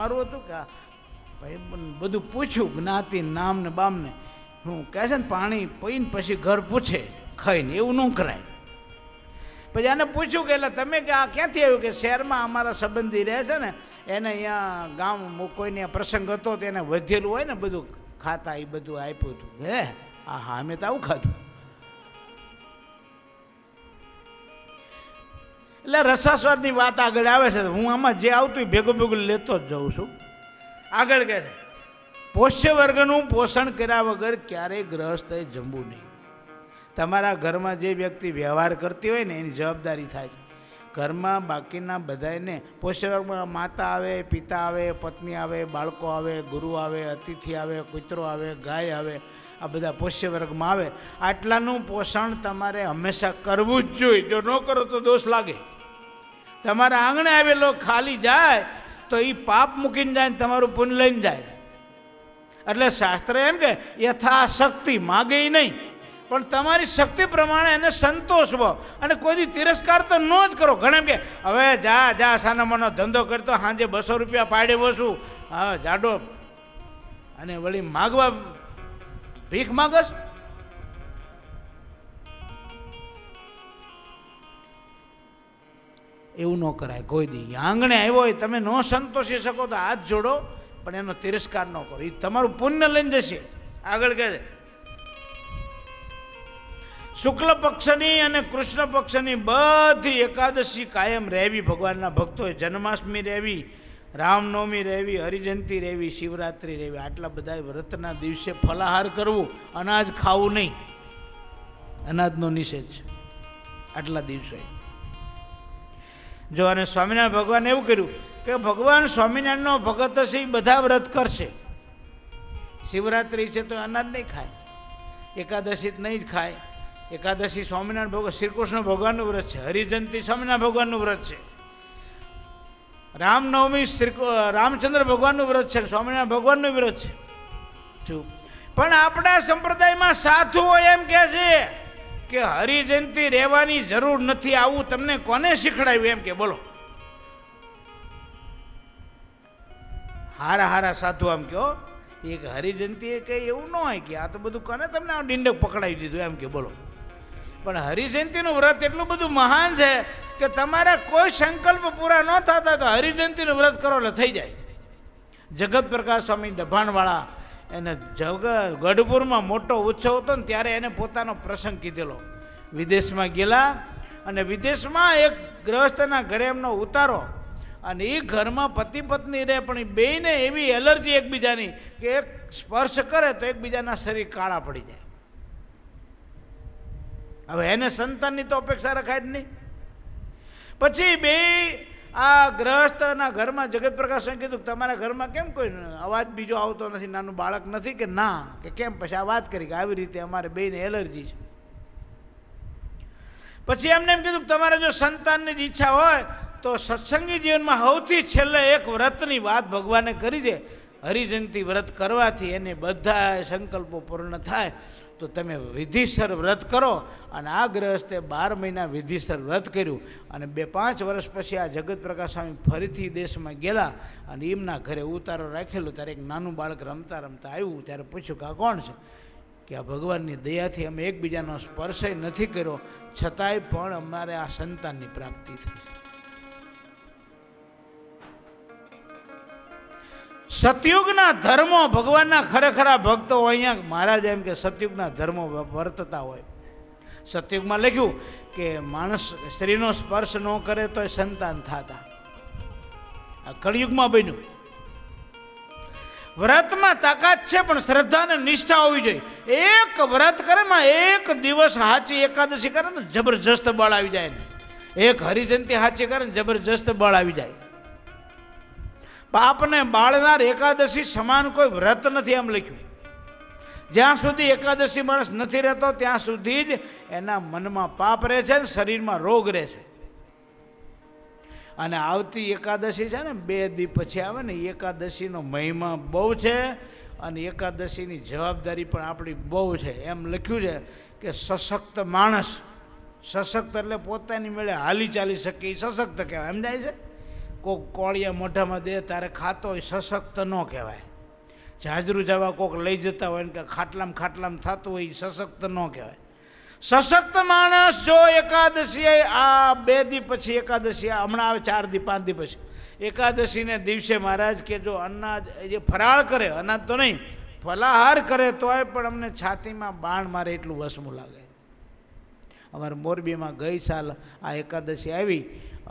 મારું હતું કે ભાઈ બધું પૂછ્યું જ્ઞાતિ નામ ને બામને, હું કહે છે ને પાણી પીને પછી ઘર પૂછે ખાઈને, એવું ન કરાય. પછી આને પૂછ્યું કે એટલે તમે કે આ ક્યાંથી આવ્યું? કે શહેરમાં અમારા સંબંધી રહે છે ને, એને અહીંયા ગામ કોઈને પ્રસંગ હતો તો એને વધેલું હોય ને બધું ખાતા, એ બધું આપ્યું હતું. હે હા અમે તો આવું ખાધું. એટલે રસાસ્વાદની વાત આગળ આવે છે. હું આમાં જે આવતું ભેગું ભેગું લેતો જ જાઉં છું. આગળ કહે છે, પોષ્ય વર્ગનું પોષણ કર્યા વગર ક્યારેય ગ્રહસ્થએ જમવું નહીં. તમારા ઘરમાં જે વ્યક્તિ વ્યવહાર કરતી હોય ને એની જવાબદારી થાય છે. ઘરમાં બાકીના બધાને પોષ્ય વર્ગમાં માતા આવે, પિતા આવે, પત્ની આવે, બાળકો આવે, ગુરુ આવે, અતિથિ આવે, કૂતરો આવે, ગાય આવે, આ બધા પોષ્ય વર્ગમાં આવે. આટલાનું પોષણ તમારે હંમેશા કરવું જ જોઈએ. જો ન કરો તો દોષ લાગે. તમારા આંગણે આવેલો ખાલી જાય તો એ પાપ મૂકીને જાય ને તમારું પુણ્ય લઈને જાય. એટલે શાસ્ત્ર એમ કે યથાશક્તિ માગે નહીં, પણ તમારી શક્તિ પ્રમાણે એને સંતોષવો અને કોઈ તિરસ્કાર તો ન જ કરો. ઘણા એમ કે હવે જા સાનામાનો ધંધો કરતો સાંજે 200 રૂપિયા પાડે વસું, હા જાડો, અને વળી માગવા ભીખ માગસ. એવું ન કરાય કોઈ દી. આંગણે આવ્યો હોય, તમે ન સંતોષી શકો તો હાથ જોડો, પણ એનો તિરસ્કાર ન કરો. એ તમારું પુણ્ય લઈને જશે. આગળ કહે છે, શુક્લ પક્ષની અને કૃષ્ણ પક્ષની બધી એકાદશી કાયમ રહેવી. ભગવાનના ભક્તોએ જન્માષ્ટમી રહેવી, રામનવમી રહેવી, હરિજયંતી રહેવી, શિવરાત્રિ રહેવી. આટલા બધા વ્રતના દિવસે ફલાહાર કરવું, અનાજ ખાવું નહીં. અનાજનો નિષેધ છે આટલા દિવસે. જો અને સ્વામિનારાયણ ભગવાન એવું કર્યું કે ભગવાન સ્વામિનારાયણનો ભગત હશે એ બધા વ્રત કરશે. શિવરાત્રિ છે તો અનાજ નહીં ખાય, એકાદશી નહીં જ ખાય. એકાદશી સ્વામિનારાયણ ભગવાન શ્રી કૃષ્ણ ભગવાનનું વ્રત છે, હરિજયંતી સ્વામિનારાયણ ભગવાનનું વ્રત છે, રામનવમી રામચંદ્ર ભગવાનનું વ્રત છે, સ્વામિનારાયણ ભગવાનનું વ્રત છે. પણ આપણા સંપ્રદાયમાં સાધુઓ એમ કહે છે કે હરિજયંતી રહેવાની જરૂર નથી. આવું તમને કોને શીખડાવ્યું એમ કે બોલો? હારા હારા સાધુ આમ કહો એક હરિજયંતી એ કઈ એવું ન હોય કે આ તો બધું કોને તમને આ ડીંડક પકડાવી દીધું એમ કે બોલો. પણ હરિજયંતીનું વ્રત એટલું બધું મહાન છે કે તમારા કોઈ સંકલ્પ પૂરા ન થતા તો હરિજયંતીનું વ્રત કરો એટલે થઈ જાય. જગત પ્રકાશ સ્વામી ડભાણવાળા, એને ગઢપુરમાં મોટો ઉત્સવ હતો ને ત્યારે એને પોતાનો પ્રસંગ કીધેલો. વિદેશમાં ગયેલા અને વિદેશમાં એક ગ્રહસ્થના ઘરે એમનો ઉતારો, અને એ ઘરમાં પતિ પત્ની રહે પણ એ બેયને એવી એલર્જી એકબીજાની કે એક સ્પર્શ કરે તો એકબીજાના શરીર કાળા પડી જાય. હવે એને સંતાનની તો અપેક્ષા રખાય જ નહીં. પછી બે આ ગ્રહસ્થના ઘરમાં જગત પ્રકાશે કીધું તમારા ઘરમાં કેમ કોઈ અવાજ બીજો આવતો નથી, નાનું બાળક નથી કે ના, કે કેમ? પછી આ વાત કરી કે આવી રીતે અમારે બેયને એલર્જી છે. પછી એમને એમ કીધું કે તમારે જો સંતાનની જ ઈચ્છા હોય તો સત્સંગી જીવનમાં સૌથી છેલ્લે એક વ્રતની વાત ભગવાને કરી છે. હરિજયંતી વ્રત કરવાથી એને બધા સંકલ્પો પૂર્ણ થાય. તો તમે વિધિસર વ્રત કરો. અને આ ગ્રહસ્થે 12 મહિના વિધિસર વ્રત કર્યું. અને 2-5 વર્ષ પછી આ જગત પ્રકાશ સ્વામી ફરીથી દેશમાં ગયેલા અને એમના ઘરે ઉતારો રાખેલો. ત્યારે એક નાનું બાળક રમતા રમતા આવ્યું. ત્યારે પૂછ્યું કે આ કોણ છે? કે આ ભગવાનની દયાથી અમે એકબીજાનો સ્પર્શ નથી કર્યો, છતાંય પણ અમારે આ સંતાનની પ્રાપ્તિ થઈ. સતયુગના ધર્મો ભગવાનના ખરેખરા ભક્તો અહીંયા મહારાજ એમ કે સતયુગના ધર્મો વર્તતા હોય. સતયુગમાં લખ્યું કે માણસ સ્ત્રીનો સ્પર્શ ન કરે તો સંતાન થતા. આ કળિયુગમાં બન્યું. વ્રતમાં તાકાત છે પણ શ્રદ્ધા અને નિષ્ઠા હોવી જોઈએ. એક વ્રત કરે માં એક દિવસ સાચી એકાદશી કરે ને જબરજસ્ત બળ આવી જાય ને, એક હરિજયંતી સાચી કરે ને જબરજસ્ત બળ આવી જાય. પાપને બાળનાર એકાદશી સમાન કોઈ વ્રત નથી એમ લખ્યું. જ્યાં સુધી એકાદશી માણસ નથી રહેતો ત્યાં સુધી જ એના મનમાં પાપ રહે છે ને શરીરમાં રોગ રહે છે. અને આવતી એકાદશી છે ને 2 દી પછી આવે ને, એકાદશીનો મહિમા બહુ છે અને એકાદશીની જવાબદારી પણ આપણી બહુ છે. એમ લખ્યું છે કે સશક્ત માણસ, સશક્ત એટલે પોતાની મેળે હાલી ચાલી શકે એ સશક્ત કહેવાય. સમજાય છે? કોક કોળિયા મોઢામાં દે તારે ખાતો હોય સશક્ત ન કહેવાય. જાજરૂ જવા કોક લઈ જતા હોય ને કે ખાટલામ થતું હોય સશક્ત ન કહેવાય. સશક્ત માણસ જો એકાદશી આ 2 દી પછી એકાદશી હમણાં આવે 4 દી 5 દી પછી એકાદશીને દિવસે મહારાજ કે જો અનાજ જે ફરાળ કરે, અનાજ તો નહીં ફલાહાર કરે તોય પણ અમને છાતીમાં બાણ મારે એટલું વસમું લાગે. અમારે મોરબીમાં ગઈ સાલ આ એકાદશી આવી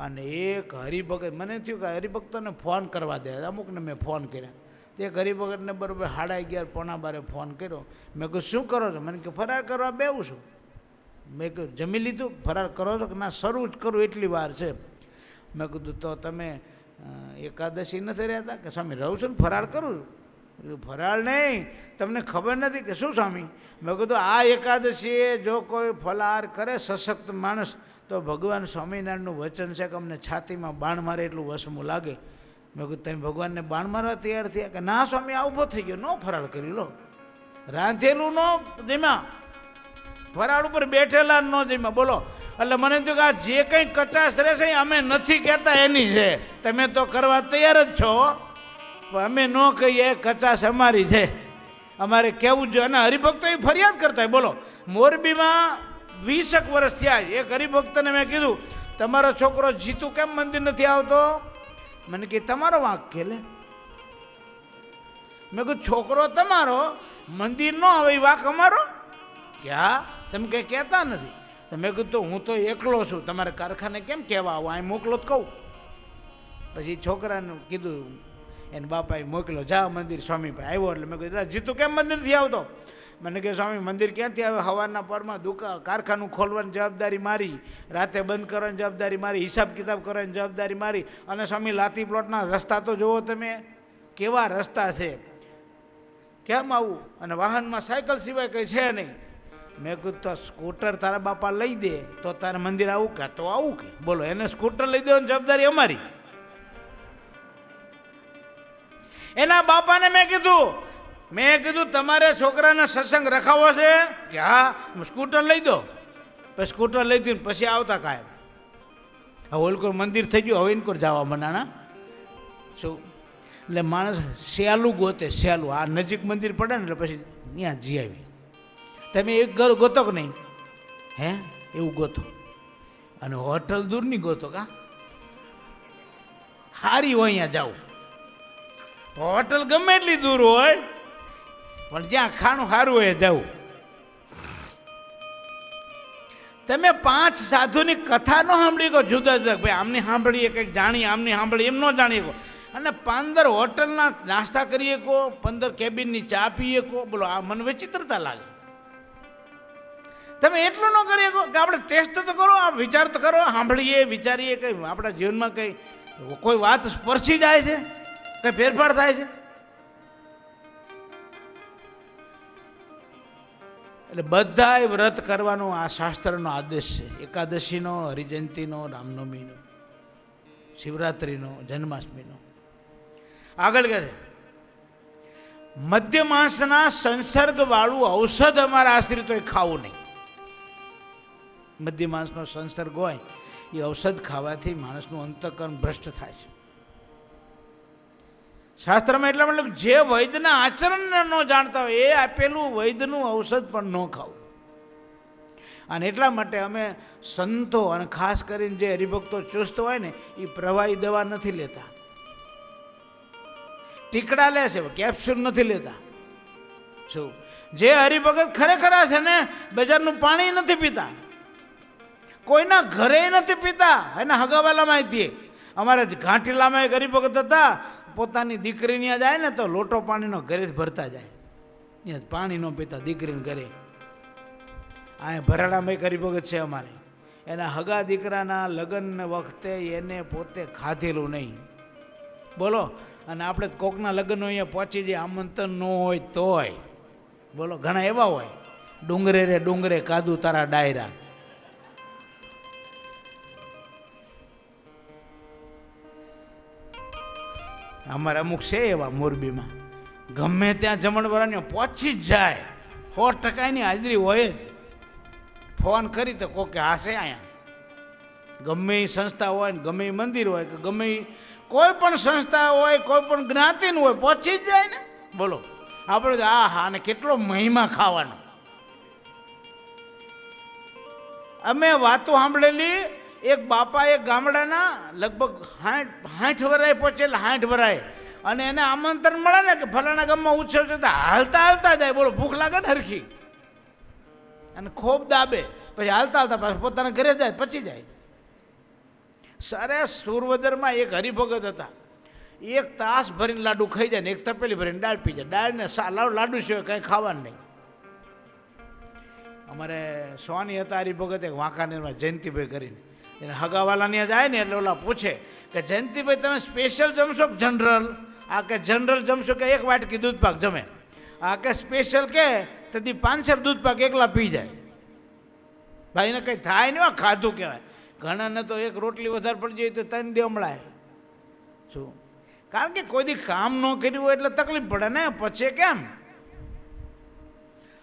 અને એક હરિભગત મને થયું કે હરિભક્તોને ફોન કરવા દે. અમુકને મેં ફોન કર્યા. એક હરિભગતને બરાબર 11:30 પોણા 12 ફોન કર્યો. મેં કહ્યું શું કરો છો? મને કે ફરાર કરવા બેવું છું. મેં કહ્યું જમી લીધું? ફરાર કરો છો કે ના શરૂ જ કરું એટલી વાર છે. મેં કીધું તો તમે એકાદશી નથી રહેતા કે સ્વામી રહું છું ને ફરાર કરું છું. ફરાળ નહીં, તમને ખબર નથી કે શું સ્વામી? મેં કીધું આ એકાદશીએ જો કોઈ ફલાહાર કરે સશક્ત માણસ તો ભગવાન સ્વામિનારાયણનું વચન છે કે અમને છાતીમાં બાણ મારે એટલું વસમું લાગે. મેં કીધું તમે ભગવાનને બાણ મારવા તૈયાર થયા કે ના સ્વામી આ ઊભો થઈ ગયો, ન ફરાળ કરી લો. રાંધેલું ન જેમાં ફરાળ ઉપર બેઠેલા ન જેમાં બોલો. એટલે મને થયું કે આ જે કંઈ કચાશ રહેશે અમે નથી કહેતા એની છે, તમે તો કરવા તૈયાર જ છો પણ અમે ન કહીએ કચાશ અમારી છે, અમારે કહેવું જોઈએ. અને હરિભક્તો એ ફરિયાદ કરતા હોય. બોલો મોરબીમાં 20 વર્ષ થયા. એક હરિભક્તને મેં કીધું તમારો છોકરો જીતુ કેમ મંદિર નથી આવતો? મને કે તમારો વાંક કે લે. મેં કહ્યું છોકરો તમારો મંદિર ન આવે એ વાંક અમારો કે હા તમે કંઈ કહેતા નથી. તો મેં કીધું હું તો એકલો છું, તમારે કારખાને કેમ કહેવા આવો? અહીં મોકલો તો કહું. પછી છોકરાને કીધું એને બાપાએ મોકલો જા મંદિર સ્વામી ભાઈ આવ્યો. એટલે મેં કીધું જીતું કેમ મંદિર નથી આવતો? મને કહે સ્વામી મંદિર ક્યાંથી આવે? સવારના પરમાં કારખાનું ખોલવાની જવાબદારી મારી, રાતે બંધ કરવાની જવાબદારી મારી, હિસાબ કિતાબ કરવાની જવાબદારી મારી. અને સ્વામી લાતી પ્લોટના રસ્તા તો જુઓ તમે કેવા રસ્તા છે, કેમ આવું? અને વાહનમાં સાયકલ સિવાય કંઈ છે નહીં. મેં કીધું તો સ્કૂટર તારા બાપા લઈ દે તો તારે મંદિર આવું કે તો આવું કે? બોલો એને સ્કૂટર લઈ દેવાની જવાબદારી અમારી. એના બાપાને મેં કીધું તમારે છોકરાને સત્સંગ રખાવો છે કે હા? સ્કૂટર લઈ દો. પછી સ્કૂટર લઈ દઉં પછી આવતા કાયમ. હવે ઓલકોર મંદિર થઈ ગયું, હવે ઇનકોર જવા મનાણા શું? એટલે માણસ સહેલું ગોતે, સહેલું. આ નજીક મંદિર પડે ને એટલે પછી ત્યાં જી આવી. તમે એક ઘર ગોતો કે નહીં? હે એવું ગોતો. અને હોટલ દૂરની ગોતો કા સારી હોય અહીંયા જાઓ. હોટલ ગમે એટલી દૂર હોય પણ જ્યાં ખાણું સારું હોય જવું. તમે 5 સાધુની કથા ન સાંભળી કહો જુદા જુદા ભાઈ આમની સાંભળીએ કંઈક જાણીએ, આમની સાંભળીએ એમ ન જાણીએ કહો. અને 15 હોટલના નાસ્તા કરીએ કહો, 15 કેબિનની ચા પીએ કહો. બોલો આ મને વિચિત્રતા લાગે. તમે એટલું ન કરીએ કહો કે આપણે ટેસ્ટ તો કરો, આ વિચાર તો કરો, સાંભળીએ વિચારીએ. કંઈ આપણા જીવનમાં કંઈ કોઈ વાત સ્પર્શી જાય છે, કંઈ ફેરફાર થાય છે? એટલે બધાએ વ્રત કરવાનો આ શાસ્ત્રનો આદેશ છે. એકાદશીનો, હરિજયંતીનો, રામનવમીનો, શિવરાત્રિનો, જન્માષ્ટમીનો. આગળ કહે છે મધ્ય માસના સંસર્ગવાળું ઔષધ અમારા આશ્રિતોએ ખાવું નહીં. મધ્ય માસનો સંસર્ગ હોય એ ઔષધ ખાવાથી માણસનું અંતઃકરણ ભ્રષ્ટ થાય છે. શાસ્ત્રમાં એટલા મતલબ જે વૈદ્યના આચરણને ન જાણતા હોય એ આપેલું વૈદ્યનું ઔષધ પણ ન ખાવું. અને એટલા માટે અમે સંતો અને ખાસ કરીને જે હરિભક્તો ચુસ્ત હોય ને એ પ્રવાહી દવા નથી લેતા, ટીકડા લે છે, કેપ્સ્યુલ નથી લેતા. શું જે હરિભગત ખરેખર છે ને બજારનું પાણી નથી પીતા, કોઈના ઘરે નથી પીતા, એના હગાવાલામાં હતી. અમારે ઘાંટીલામાં એક હરિભગત હતા, પોતાની દીકરી ત્યાં જાય ને તો લોટો પાણીનો ઘરે જ ભરતા જાય, ત્યાં પાણી ન પીતા દીકરીને ઘરે. આ ભરાડામાં એક હરિભગત છે અમારે, એના હગા દીકરાના લગ્ન વખતે એને પોતે ખાધેલું નહીં. બોલો અને આપણે કોકના લગ્ન અહીંયા પહોંચી જાય આમંત્રણ ન હોય તોય. બોલો ઘણા એવા હોય ડુંગરે રે ડુંગરે કાદુ તારા ડાયરા. અમારે અમુક છે એવા મોરબીમાં, ગમે ત્યાં જમણવાળાને પહોંચી જ જાય, 100%ની હાજરી હોય જ. ફોન કરી તો કોકે હાશે અહીંયા. ગમે એ સંસ્થા હોય ને ગમે એ મંદિર હોય કે ગમે એ કોઈ પણ સંસ્થા હોય, કોઈ પણ જ્ઞાતિનું હોય, પહોંચી જ જાય ને. બોલો આપણે આ હા ને કેટલો મહિમા ખાવાનો. અમે વાતો સાંભળેલી, એક બાપા એક ગામડાના લગભગ 60 વરાય પહોંચેલા, 60 વરાય, અને એને આમંત્રણ મળે ને કે ફલાણા ગામમાં ઉત્સવ છે, તો હાલતા હાલતા જાય. બોલો ભૂખ લાગે ને હરખી, અને ખૂબ દાબે, પછી હાલતા હાલતા પાછું પોતાના ઘરે જાય, પછી જાય. સરસ સુરવદરમાં એક હરિભગત હતા, એક તાસ ભરીને લાડુ ખાઈ જાય ને એક તપેલી ભરીને દાળ પી જાય. દાળ ને લાડુ સિવાય કંઈ ખાવાનું નહીં. અમારે સોની હતા હરિભગત, એક વાંકાનેરમાં જયંતિભાઈ કરીને, એને હગાવાલાની જાય ને એટલે ઓલા પૂછે કે જયંતિભાઈ તમે સ્પેશિયલ જમશો કે જનરલ? આ કે જનરલ જમશો કે એક વાટકી દૂધ પાક જમે. આ કે સ્પેશિયલ કે તેથી 5 દૂધ પાક એકલા પી જાય. ભાઈને કંઈ થાય નહીં, ખાધું કહેવાય. ઘણાને તો એક રોટલી વધારે પડી જાય તો 3 દી હમણાં શું, કારણ કે કોઈ દી કામ ન કર્યું હોય એટલે તકલીફ પડે ને. પછી કેમ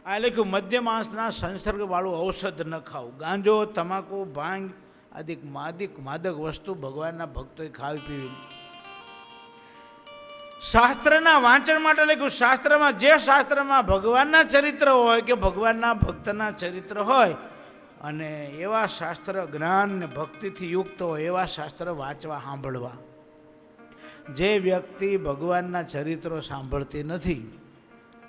આ લખ્યું, મધ્ય માસના સંસર્ગવાળું ઔષધ ન ખાવું. ગાંજો, તમાકુ, ભાંગ આદિ માદક વસ્તુ ભગવાનના ભક્તોએ ખાવી પીવી. શાસ્ત્રના વાંચન માટે લખ્યું, શાસ્ત્રમાં જે શાસ્ત્રમાં ભગવાનના ચરિત્ર હોય કે ભગવાનના ભક્તના ચરિત્ર હોય, અને એવા શાસ્ત્ર જ્ઞાન ને ભક્તિથી યુક્ત હોય એવા શાસ્ત્ર વાંચવા, સાંભળવા. જે વ્યક્તિ ભગવાનના ચરિત્રો સાંભળતી નથી,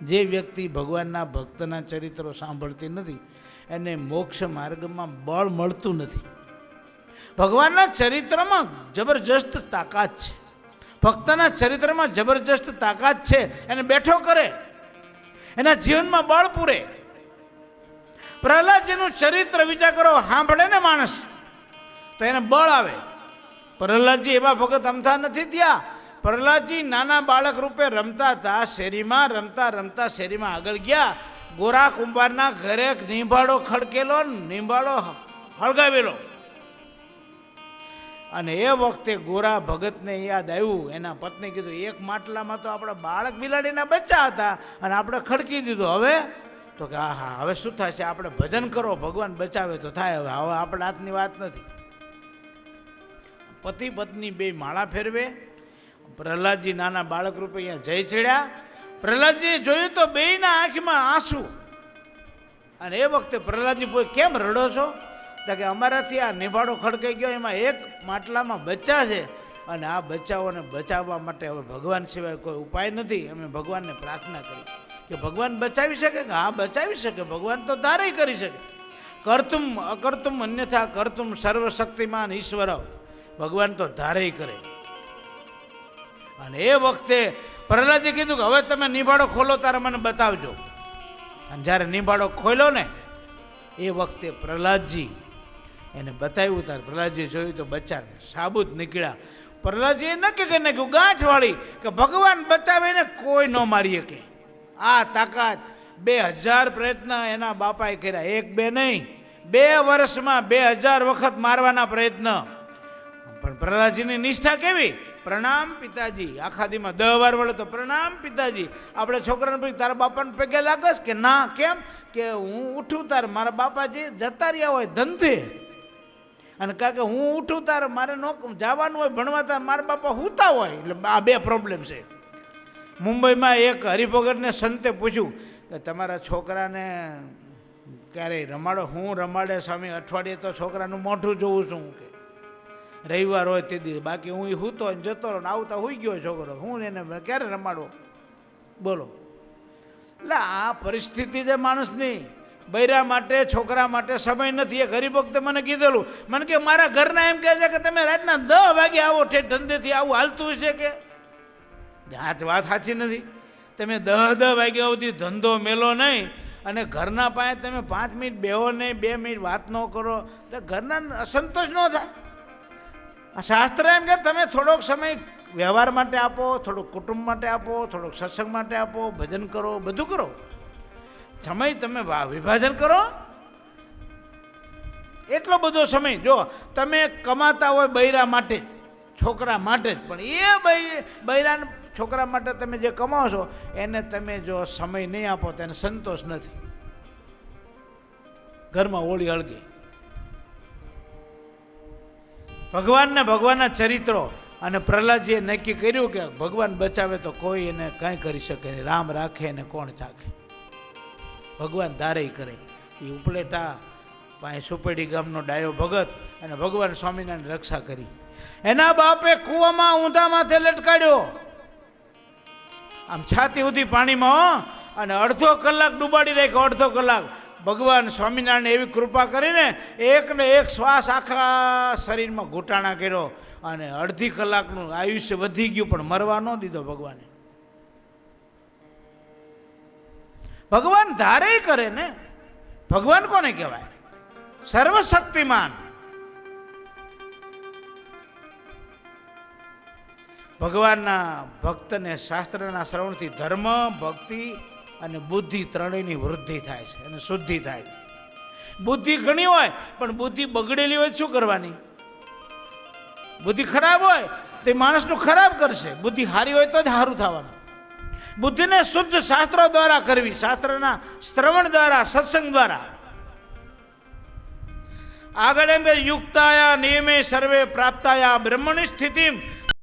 જે વ્યક્તિ ભગવાનના ભક્તના ચરિત્રો સાંભળતી નથી, એને મોક્ષ માર્ગમાં બળ મળતું નથી. ભગવાનના ચરિત્રમાં જબરજસ્ત તાકાત છે, ભક્તના ચરિત્રમાં જબરજસ્ત તાકાત છે. એને બેઠો કરે, એના જીવનમાં બળ પૂરે. પ્રહલાદજીનું ચરિત્ર વિચાર કરો, સાંભળે ને માણસ તો એને બળ આવે. પ્રહલાદજી એવા ભગત અમથા નથી થયા. પ્રહલાદજી નાના બાળક રૂપે રમતા હતા, શેરીમાં રમતા રમતા શેરીમાં આગળ ગયા. ગોરા કુંભારના ઘરે નિંભાળો ખડકેલો, નિંભાળો હળગાવેલો, અને એ વખતે ગોરા ભગતને યાદ આવ્યું. એના પત્ની કીધું, એક માટલામાં તો આપણા બાળક બિલાડીના બચ્ચા હતા અને આપણે ખડકી દીધું. હવે તો કે હા હવે શું થશે, આપણે ભજન કરો, ભગવાન બચાવે તો થાય. હવે આપણા હાથની વાત નથી. પતિ પત્ની બે માળા ફેરવે. પ્રહલાદજી નાના બાળક રૂપે અહીંયા જઈ ચડ્યા. પ્રહલાદજીએ જોયું તો બેયના આંખમાં આંસુ. અને એ વખતે પ્રહલાદજી પૂછે, કેમ રડો છો? તો કે અમારાથી આ નિભાડો ખડકાઈ ગયો, એમાં એક માટલામાં બચ્ચા છે, અને આ બચ્ચાઓને બચાવવા માટે હવે ભગવાન સિવાય કોઈ ઉપાય નથી. અમે ભગવાનને પ્રાર્થના કરી કે ભગવાન બચાવી શકે. કે હા બચાવી શકે, ભગવાન તો ધારે કરી શકે. કરતુમ અકર્તુમ અન્યથા કરતુમ સર્વશક્તિમાન ઈશ્વર. ભગવાન તો ધારે કરે. અને એ વખતે પ્રહલાદજી કીધું કે હવે તમે નિભાડો ખોલો, તારે મને બતાવજો. અને જ્યારે નિભાડો ખોલ્યો ને એ વખતે પ્રહલાદજી એને બતાવ્યું. ત્યારે પ્રહલાદજી જોયું તો બચ્ચા સાબુત નીકળ્યા. પ્રહલાદજીએ નક્કી કરી નાખ્યું ગાંઠવાળી કે ભગવાન બચાવે ને કોઈ ન મારી શકે. આ તાકાત 2000 પ્રયત્ન એના બાપાએ કર્યા, એક બે નહીં, 2 વર્ષમાં 2000 વખત મારવાના પ્રયત્ન. પણ પ્રહલાદજીની નિષ્ઠા કેવી? પ્રણામ પિતાજી. આખા દીમાં 10 વાર વળે તો પ્રણામ પિતાજી. આપણે છોકરાને પૂછ્યું, તારા બાપાને પગે લાગસ? કે ના. કેમ? કે હું ઉઠું તાર મારા બાપાજી જતા રહ્યા હોય ધંધે, અને કારણ કે હું ઉઠું તાર મારે જવાનું હોય ભણવા, તાર મારા બાપા હુતા હોય. એટલે આ 2 પ્રોબ્લેમ છે. મુંબઈમાં એક હરિભગતને સંતે પૂછ્યું કે તમારા છોકરાને ક્યારેય રમાડો? હું રમાડે સ્વામી, અઠવાડિયે તો છોકરાનું મોઢું જોઉં છું. કે રવિવાર હોય તે દી, બાકી હું હૂતો જતો રહો ને આવતા હોઈ ગયો છોકરો, હું એને ક્યારે રમાડો? બોલો. એટલે આ પરિસ્થિતિ છે માણસની. બૈરા માટે છોકરા માટે સમય નથી. એક હરિભક્તે મને કીધેલું, મને કે મારા ઘરના એમ કહે છે કે તમે રાતના 10 વાગે આવો, ઠેઠ ધંધેથી આવું હાલતું છે. કે આ વાત સાચી નથી. તમે 10 વાગ્યા સુધી ધંધો મેલો નહીં, અને ઘરના પાસે તમે 5 મિનિટ બેહો નહીં, 2 મિનિટ વાત ન કરો, તો ઘરના અસંતોષ ન થાય. શાસ્ત્ર એમ કે તમે થોડોક સમય વ્યવહાર માટે આપો, થોડોક કુટુંબ માટે આપો, થોડોક સત્સંગ માટે આપો, ભજન કરો, બધું કરો. સમય તમે વિભાજન કરો. એટલો બધો સમય જો તમે કમાતા હોય બૈરા માટે, છોકરા માટે જ, પણ એ બૈરા છોકરા માટે તમે જે કમાવો છો એને તમે જો સમય નહીં આપો તો એને સંતોષ નથી. ઘરમાં ઓળી હળગે. ભગવાનના ચરિત્રો અને પ્રહલાદજીએ નક્કી કર્યું કે ભગવાન બચાવે તો કોઈ એને કાંઈ કરી શકે નહીં, રામ રાખે એને કોણ ચાખે, ભગવાન ધારે કરે. એ ઉપલેટા પાસે સુપેડી ગામનો ડાયો ભગત અને ભગવાન સ્વામિનારાયણ રક્ષા કરી. એના બાપે કૂવામાં ઊંધા માથે લટકાડ્યો, આમ છાતી સુધી પાણીમાં, અને અડધો કલાક ડૂબાડી રાખ્યો. અડધો કલાક ભગવાન સ્વામિનારાયણ એવી કૃપા કરીને એક ને એક શ્વાસ આખા શરીરમાં ઘૂંટાણા કર્યો અને અડધી કલાકનું આયુષ્ય વધી ગયું, પણ મરવા ન દીધો ભગવાને. ભગવાન ધારે કરે ને. ભગવાન કોને કહેવાય? સર્વશક્તિમાન. ભગવાનના ભક્તને શાસ્ત્રના શ્રવણથી ધર્મ, ભક્તિ અને બુદ્ધિ ત્રણેયની વૃદ્ધિ થાય છે અને શુદ્ધિ થાય છે. બુદ્ધિ ઘણી હોય પણ બુદ્ધિ બગડેલી હોય શું કરવાની? બુદ્ધિ ખરાબ હોય તો માણસનું ખરાબ કરશે, બુદ્ધિ સારી હોય તો જ સારું થવાનું. બુદ્ધિને શુદ્ધ શાસ્ત્રો દ્વારા કરવી, શાસ્ત્રના શ્રવણ દ્વારા, સત્સંગ દ્વારા. આગળ એમ યુક્તાયા નિયમે સર્વે પ્રાપ્તાયા બ્રહ્મણી સ્થિતિ